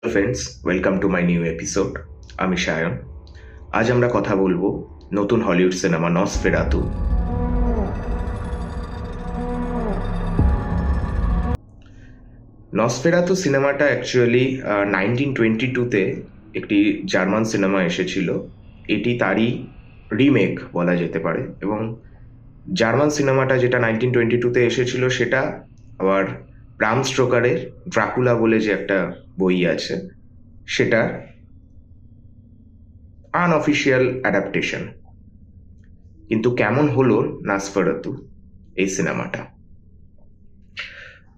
Hello friends, welcome to my new episode. আমি সায়ন। আজ আমরা কথা বলবো নতুন হলিউড সিনেমা নসফেরাতু। নসফেরাতু সিনেমাটা অ্যাকচুয়ালি 1922-তে একটি জার্মান সিনেমা এসেছিল। এটি তারই রিমেক বলা যেতে পারে, এবং জার্মান সিনেমাটা যেটা 1922-তে এসেছিল সেটা আবার ব্রাম স্টোকারের ড্রাকুলা বলে যে একটা বই আছে, সেটা আনঅফিসিয়াল অ্যাডাপ্টেশন। কিন্তু কেমন হলো নসফেরাতু এই সিনেমাটা?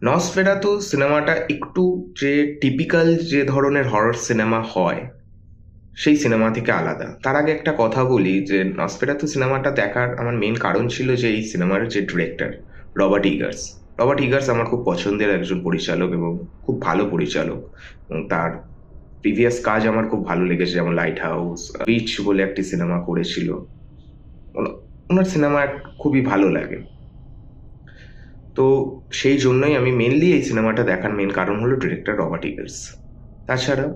নসফেরাতু সিনেমাটা একটু যে টিপিক্যাল যে ধরনের হরর সিনেমা হয় সেই সিনেমা থেকে আলাদা। তার আগে একটা কথা বলি যে নসফেরাতু সিনেমাটা দেখার আমার মেন কারণ ছিল যে এই সিনেমার যে ডিরেক্টর রবার্ট ইগার্স আমার খুব পছন্দের একজন পরিচালক এবং খুব ভালো পরিচালক, এবং তার প্রিভিয়াস কাজ আমার খুব ভালো লেগেছে, যেমন লাইট হাউস, বিচ বলে একটি সিনেমা করেছিল। ওনার সিনেমা খুবই ভালো লাগে। তো সেই জন্যই আমি মেনলি এই সিনেমাটা দেখার মেন কারণ হলো ডিরেক্টর রবার্ট ইগার্স। তাছাড়া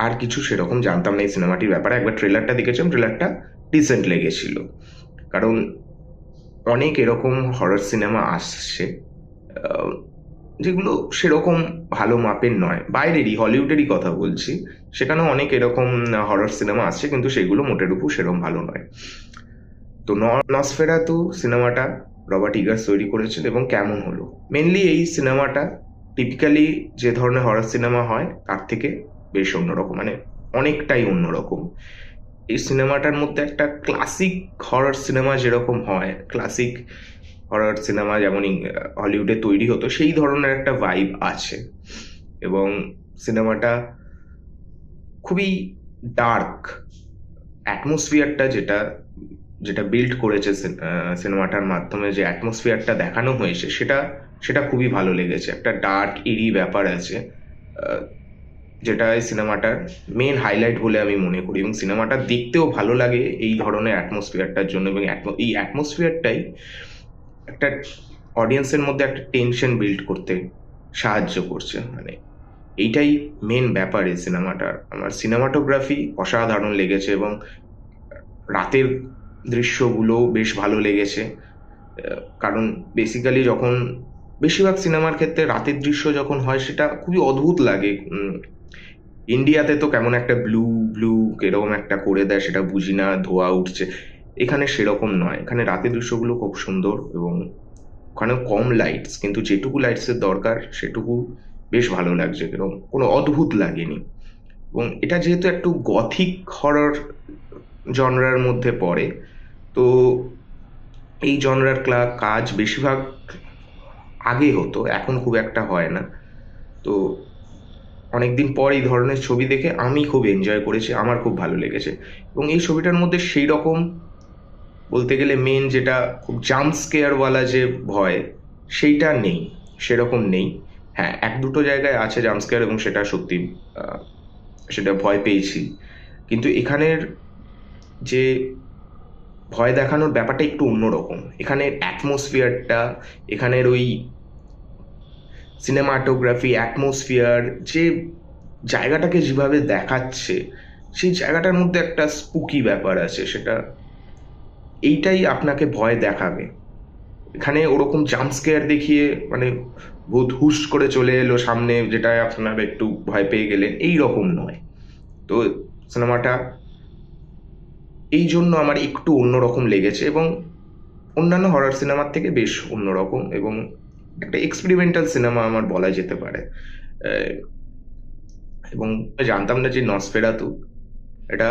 আর কিছু সেরকম জানতাম না এই সিনেমাটির ব্যাপারে। একবার ট্রেলারটা দেখেছিলাম, ট্রেলারটা ডিসেন্ট লেগেছিল। কারণ অনেক এরকম হরর সিনেমা আসছে যেগুলো সেরকম ভালো মাপের নয়, বাইরেরই হলিউডেরই কথা বলছি। সেখানেও অনেক এরকম হরর সিনেমা আসছে, কিন্তু সেগুলো মোটের উপর সেরকম ভালো নয়। তো নসফেরাতু সিনেমাটা রবার্ট ইগার্স তৈরি করেছেন, এবং কেমন হলো? মেনলি এই সিনেমাটা টিপিক্যালি যে ধরনের হরর সিনেমা হয় তার থেকে বেশ অন্যরকম, মানে অনেকটাই অন্যরকম। এই সিনেমাটার মধ্যে একটা ক্লাসিক হরর সিনেমা যেরকম হয়, ক্লাসিক হরর সিনেমা যেমন হলিউডে তৈরি হতো, সেই ধরনের একটা ভাইব আছে। এবং সিনেমাটা খুবই ডার্ক, অ্যাটমসফিয়ারটা যেটা যেটা বিল্ড করেছে সিনেমাটার মাধ্যমে, যে অ্যাটমসফিয়ারটা দেখানো হয়েছে সেটা সেটা খুবই ভালো লেগেছে। একটা ডার্ক ইরি ব্যাপার আছে, আহ, যেটা এই সিনেমাটার মেন হাইলাইট বলে আমি মনে করি, এবং সিনেমাটা দেখতেও ভালো লাগে এই ধরনের অ্যাটমসফিয়ারটার জন্য। এবং এই অ্যাটমসফিয়ারটাই একটা অডিয়েন্সের মধ্যে একটা টেনশন বিল্ড করতে সাহায্য করছে। মানে এইটাই মেন ব্যাপার এই সিনেমাটার। আমার সিনেমাটোগ্রাফি অসাধারণ লেগেছে, এবং রাতের দৃশ্যগুলো বেশ ভালো লেগেছে। কারণ বেসিক্যালি যখন বেশিরভাগ সিনেমার ক্ষেত্রে রাতের দৃশ্য যখন হয় সেটা খুবই অদ্ভুত লাগে। ইন্ডিয়াতে তো কেমন একটা ব্লু ব্লু এরকম একটা করে দেয়, সেটা বুঝি না, ধোঁয়া উঠছে। এখানে সেরকম নয়, এখানে রাতের দৃশ্যগুলো খুব সুন্দর, এবং ওখানে কম লাইটস, কিন্তু যেটুকু লাইটসের দরকার সেটুকু বেশ ভালো লাগছে, এরকম কোনো অদ্ভুত লাগেনি। এবং এটা যেহেতু একটু গথিক হরর জনরার মধ্যে পড়ে, তো এই জনরার কাজ বেশিরভাগ আগে হতো, এখন খুব একটা হয় না। তো অনেকদিন পর এই ধরনের ছবি দেখে আমি খুব এনজয় করেছি, আমার খুব ভালো লেগেছে। এবং এই ছবিটার মধ্যে সেই রকম বলতে গেলে মেন যেটা খুব জাম্প স্কেয়ারওয়ালা যে ভয়, সেইটা নেই, সেরকম নেই। হ্যাঁ, এক দুটো জায়গায় আছে জাম্প স্কেয়ার, এবং সেটা সত্যি সেটা ভয় পেয়েছি। কিন্তু এখানের যে ভয় দেখানোর ব্যাপারটা একটু অন্যরকম। এখানের অ্যাটমসফিয়ারটা, এখানের ওই সিনেমাটোগ্রাফি, অ্যাটমসফিয়ার, যে জায়গাটাকে যেভাবে দেখাচ্ছে, সেই জায়গাটার মধ্যে একটা স্পুকি ব্যাপার আছে, সেটা এইটাই আপনাকে ভয় দেখাবে। এখানে ওরকম জাম্প স্কেয়ার দেখিয়ে মানে ভূত হুশ করে চলে এলো সামনে, যেটা আপনার একটু ভয় পেয়ে গেলেন, এই রকম নয়। তো সিনেমাটা এই জন্য আমার একটু অন্যরকম লেগেছে, এবং অন্যান্য হরর সিনেমার থেকে বেশ অন্যরকম, এবং একটা এক্সপেরিমেন্টাল সিনেমা আমার বলা যেতে পারে। আহ, এবং জানতাম না যে নসফেরাতু এটা,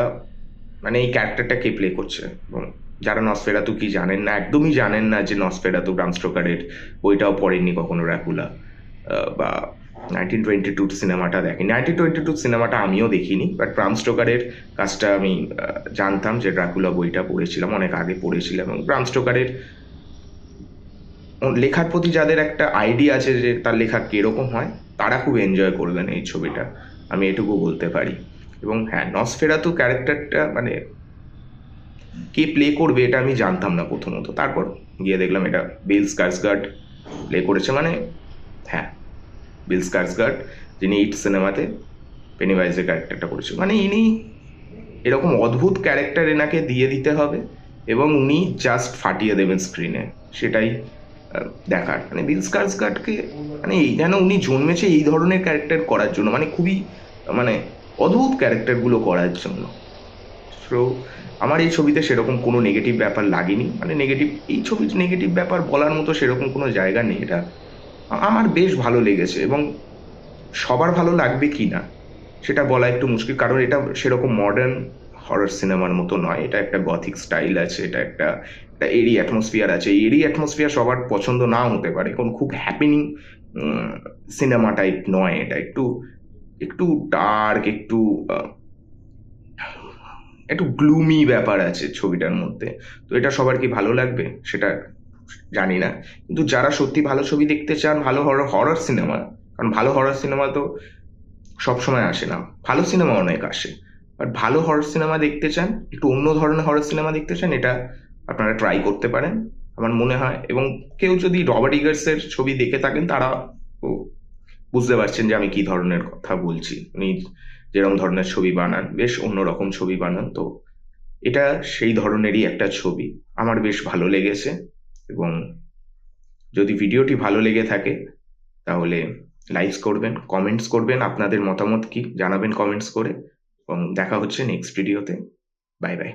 মানে এই ক্যারেক্টারটা কে প্লে করছে। এবং যারা নসফেরাতু কি জানেন না, একদমই জানেন না যে নসফেরাতু ব্রাম স্টোকারের বইটাও পড়েননি কখনো, ড্রাকুলা বা 1922 সিনেমাটা দেখেনি। 1922 সিনেমাটা আমিও দেখিনি, বাট ব্রাম স্টোকারের কাজটা আমি জানতাম, যে ড্রাকুলা বইটা পড়েছিলাম, অনেক আগে পড়েছিলাম। এবং ব্রাম স্টোকারের লেখার প্রতি যাদের একটা আইডিয়া আছে যে তার লেখা কিরকম হয়, তারা খুব এনজয় করবেন এই ছবিটা, আমি এটুকু বলতে পারি। এবং হ্যাঁ, নসফেরাতু ক্যারেক্টারটা মানে কে প্লে করবে এটা আমি জানতাম না প্রথমত, তারপর গিয়ে দেখলাম এটা বিল স্কারসগার্ড প্লে করেছে। মানে হ্যাঁ, বিল স্কারসগার্ড, যিনি ইট সিনেমাতে পেনিওয়াইজের ক্যারেক্টারটা করেছিল। মানে ইনি এরকম অদ্ভুত ক্যারেক্টার এনাকে দিয়ে দিতে হবে এবং উনি জাস্ট ফাটিয়ে দেবেন স্ক্রিনে, সেটাই দেখার। মানে বিল স্কারসগার্ডকে মানে এই যেন উনি জন্মেছে এই ধরনের ক্যারেক্টার করার জন্য, মানে খুবই মানে অদ্ভুত ক্যারেক্টারগুলো করার জন্য। তো আমার এই ছবিতে সেরকম কোনো নেগেটিভ ব্যাপার লাগেনি, মানে এই ছবির নেগেটিভ ব্যাপার বলার মতো সেরকম কোনো জায়গা নেই। এটা আমার বেশ ভালো লেগেছে, এবং সবার ভালো লাগবে কি না সেটা বলা একটু মুশকিল, কারণ এটা সেরকম মডার্ন হরর সিনেমার মতো নয়। এটা একটা গথিক স্টাইল আছে, এটা একটা এরি অ্যাটমসফিয়ার আছে। এই এরি অ্যাটমসফিয়ার সবার পছন্দ নাও হতে পারে, কারণ খুব হ্যাপেনিং সিনেমা টাইপ নয় এটা। একটু একটু ডার্ক, একটু একটু গ্লুমি ব্যাপার আছে ছবিটার মধ্যে। তো এটা সবার কি ভালো লাগবে সেটা জানি না, কিন্তু যারা সত্যি ভালো ছবি দেখতে চান, ভালো হরর সিনেমা, কারণ ভালো হরর সিনেমা তো সবসময় আসে না, ভালো সিনেমা অনেক আসে, বাট ভালো হরর সিনেমা দেখতে চান, একটু অন্য ধরনের হরর সিনেমা দেখতে চান, এটা আপনারা ট্রাই করতে পারেন আমার মনে হয়। এবং কেউ যদি রবার্ট ইগার্সের ছবি দেখে থাকেন, তারা বুঝতে পারছেন যে আমি কি ধরনের কথা বলছি। উনি যেরকম ধরনের ছবি বানান, বেশ অন্যরকম ছবি বানান। তো এটা সেই ধরনেরই একটা ছবি, আমার বেশ ভালো লেগেছে। এবং যদি ভিডিওটি ভালো লেগে থাকে তাহলে লাইক করবেন, কমেন্টস করবেন, আপনাদের মতামত কি জানাবেন কমেন্টস করে। এবং দেখা হচ্ছে নেক্সট ভিডিওতে। Bye bye.